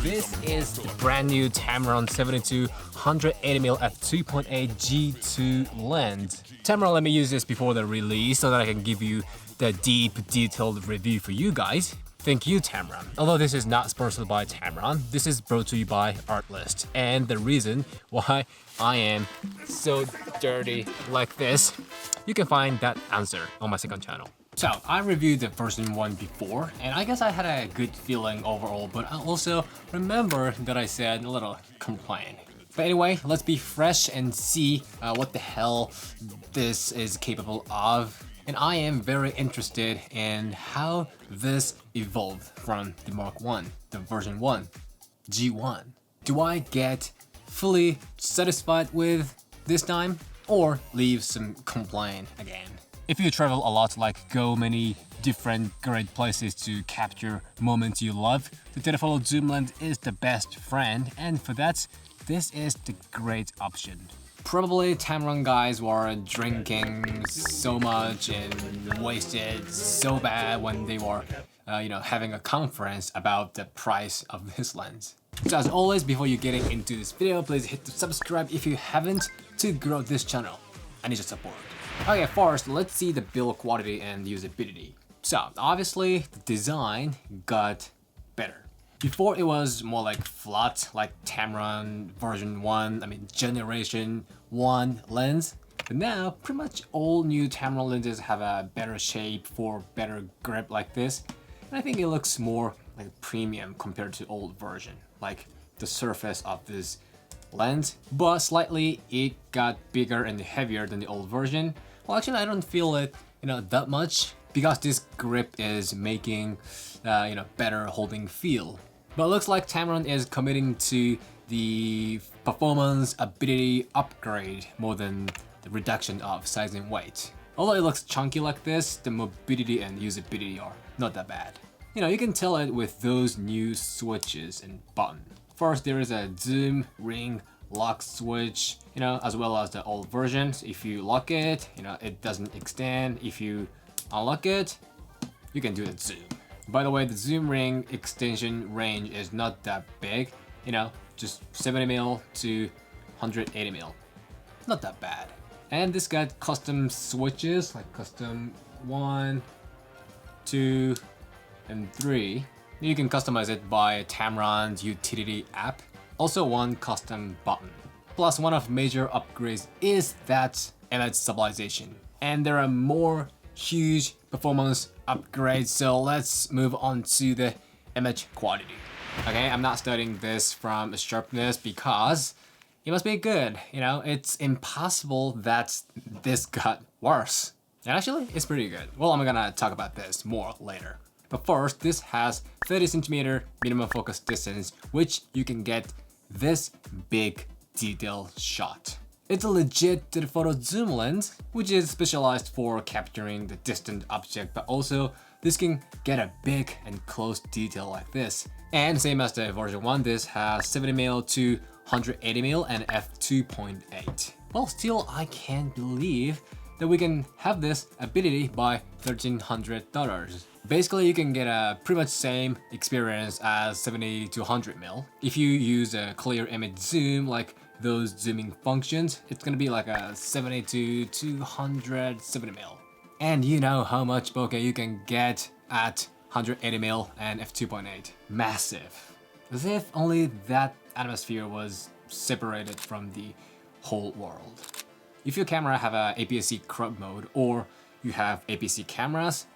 This is the brand new Tamron 70-180mm F2.8 G2 lens. Tamron let me use this before the release so that I can give you the deep, detailed review for you guys. Thank you, Tamron. Although this is not sponsored by Tamron, this is brought to you by Artlist. And the reason why I am so dirty like this, you can find that answer on my second channel. So, I reviewed the version 1 before, and I guess I had a good feeling overall, but I also remember that I said a little complaint. But anyway, let's be fresh and see what the hell this is capable of. And I am very interested in how this evolved from the Mark 1, the version 1, G1. Do I get fully satisfied with this time, or leave some complaint again? If you travel a lot, like go many different great places to capture moments you love, the telephoto zoom lens is the best friend, and for that, this is the great option. Probably Tamron guys were drinking so much and wasted so bad when they were, having a conference about the price of this lens. So as always, before you get into this video, please hit the subscribe if you haven't to grow this channel. I need your support. Okay, first, let's see the build quality and usability. So, obviously, the design got better. Before, it was more like flat, like Tamron version 1, generation 1 lens. But now, pretty much all new Tamron lenses have a better shape for better grip like this. And I think it looks more like premium compared to old version, like the surface of this lens, but slightly it got bigger and heavier than the old version. Well, actually, I don't feel it, that much because this grip is making, better holding feel. But it looks like Tamron is committing to the performance ability upgrade more than the reduction of size and weight. Although it looks chunky like this, the mobility and usability are not that bad. You can tell it with those new switches and buttons. First, there is a zoom ring lock switch, as well as the old versions. If you lock it, it doesn't extend. If you unlock it, you can do the zoom. By the way, the zoom ring extension range is not that big, just 70mm to 180mm. Not that bad. And this got custom switches, like custom 1, 2, and 3. You can customize it by Tamron's utility app. Also one custom button. Plus one of major upgrades is that image stabilization. And there are more huge performance upgrades, so let's move on to the image quality. Okay, I'm not studying this from Sharpness because it must be good. It's impossible that this got worse. And actually, it's pretty good. Well, I'm gonna talk about this more later. But first, this has 30cm minimum focus distance, which you can get this big detail shot. It's a legit telephoto zoom lens, which is specialized for capturing the distant object, but also this can get a big and close detail like this. And same as the version 1, this has 70mm to 180mm and f2.8. Well, still, I can't believe that we can have this ability by $1,300. Basically, you can get a pretty much same experience as 70 to 100mm. If you use a clear image zoom, like those zooming functions, it's gonna be like a 70 to 270mm. And you know how much bokeh you can get at 180mm and f2.8. Massive. As if only that atmosphere was separated from the whole world. If your camera have a APS-C crop mode or you have APS-C cameras,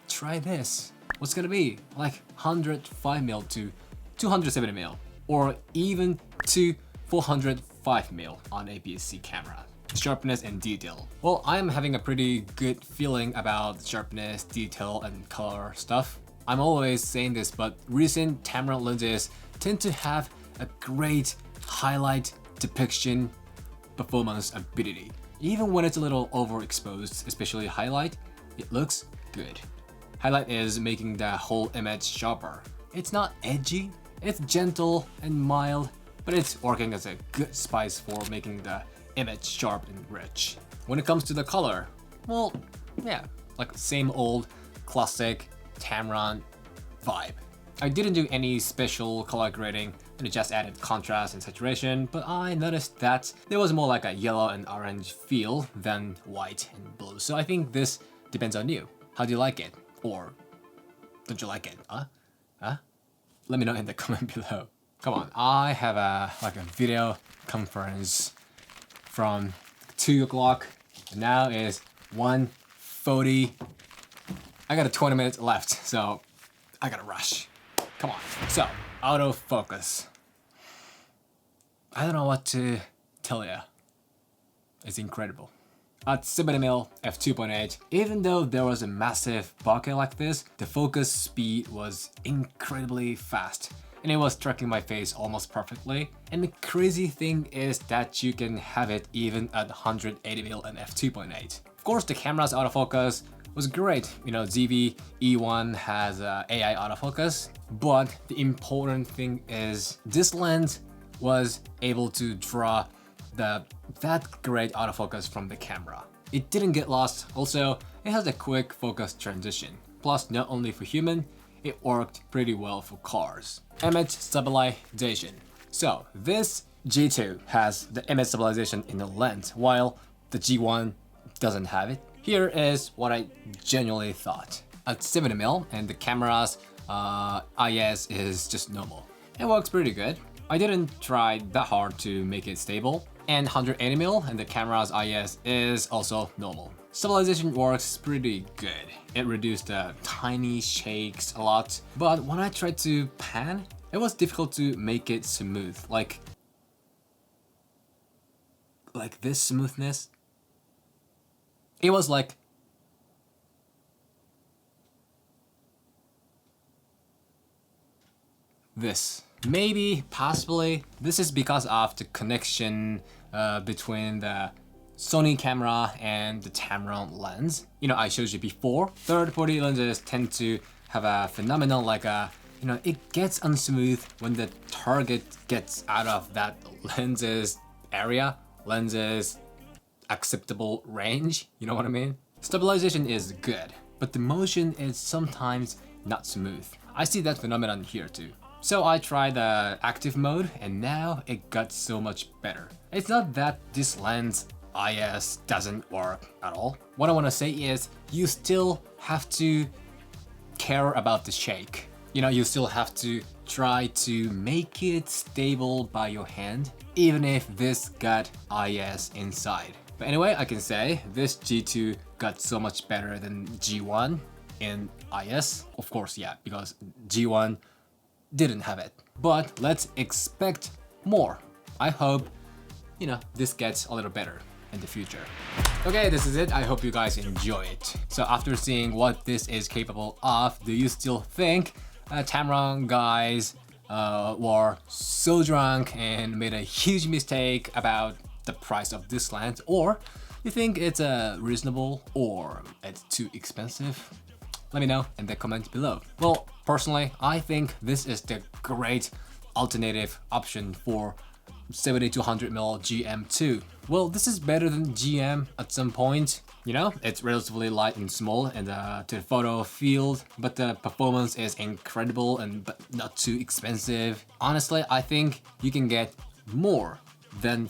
try this. What's gonna be? Like 105mm to 270mm or even to 405mm on APS-C camera. Sharpness and detail. Well, I'm having a pretty good feeling about sharpness, detail, and color stuff. I'm always saying this, but recent Tamron lenses tend to have a great highlight depiction performance ability. Even when it's a little overexposed, especially highlight, it looks good. Highlight is making the whole image sharper. It's not edgy, it's gentle and mild, but it's working as a good spice for making the image sharp and rich. When it comes to the color, well, yeah, like same old classic Tamron vibe. I didn't do any special color grading and it just added contrast and saturation, but I noticed that there was more like a yellow and orange feel than white and blue. So I think this depends on you. How do you like it? Or don't you like it? Huh? Let me know in the comment below. Come on, I have a video conference from 2 o'clock. Now is 1:40. I got 20 minutes left, so I gotta rush. Come on. So, autofocus. I don't know what to tell you. It's incredible. At 70mm F2.8, even though there was a massive bokeh like this, the focus speed was incredibly fast. And it was tracking my face almost perfectly. And the crazy thing is that you can have it even at 180mm and F2.8. Of course, the camera's autofocus was great. You know, ZV-E1 has AI autofocus, but the important thing is this lens was able to draw that great autofocus from the camera. It didn't get lost. Also, it has a quick focus transition. Plus, not only for human, it worked pretty well for cars. Image stabilization. So this G2 has the image stabilization in the lens, while the G1 doesn't have it. Here is what I genuinely thought. At 70mm and the camera's IS is just normal. It works pretty good. I didn't try that hard to make it stable. And 180mm and the camera's IS is also normal. Stabilization works pretty good. It reduced the tiny shakes a lot, but when I tried to pan, it was difficult to make it smooth, like this smoothness. It was like this. Maybe, possibly, this is because of the connection between the Sony camera and the Tamron lens. You know, I showed you before, third-party lenses tend to have a phenomenon like it gets unsmooth when the target gets out of that lens's area, lens's acceptable range, you know what I mean? Stabilization is good, but the motion is sometimes not smooth. I see that phenomenon here too. So I tried the active mode and now it got so much better. It's not that this lens IS doesn't work at all. What I want to say is you still have to care about the shake. You know, you still have to try to make it stable by your hand, even if this got IS inside. But anyway, I can say this G2 got so much better than G1 in IS. Of course, yeah, because G1 didn't have it. But let's expect more. I hope, this gets a little better in the future. Okay, this is it. I hope you guys enjoy it. So after seeing what this is capable of, do you still think Tamron guys were so drunk and made a huge mistake about the price of this lens? Or you think it's reasonable or it's too expensive? Let me know in the comments below. Well, personally, I think this is the great alternative option for 70-100mm GM II. Well, this is better than GM at some point. You know, it's relatively light and small in the photo field, but the performance is incredible but not too expensive. Honestly, I think you can get more than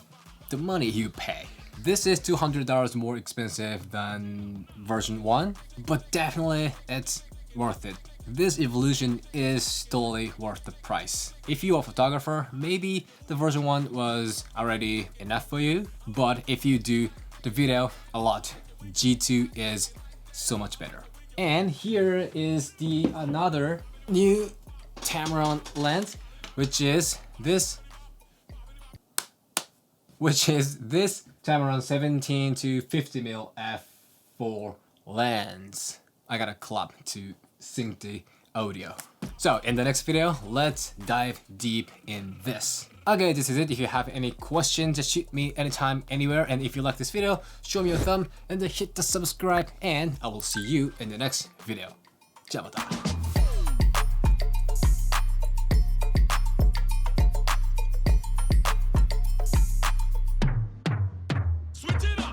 the money you pay. This is $200 more expensive than version 1, but definitely it's worth it. This evolution is totally worth the price. If you're a photographer, maybe the version 1 was already enough for you, but if you do the video a lot, G2 is so much better. And here is another new Tamron lens, which is this Tamron 17-50mm f4 lens. I got a club to sync the audio. So in the next video, let's dive deep in this. Okay, this is it. If you have any questions, just shoot me anytime, anywhere. And if you like this video, show me a thumb and then hit the subscribe. And I will see you in the next video. Ciao, mata. Switch it up.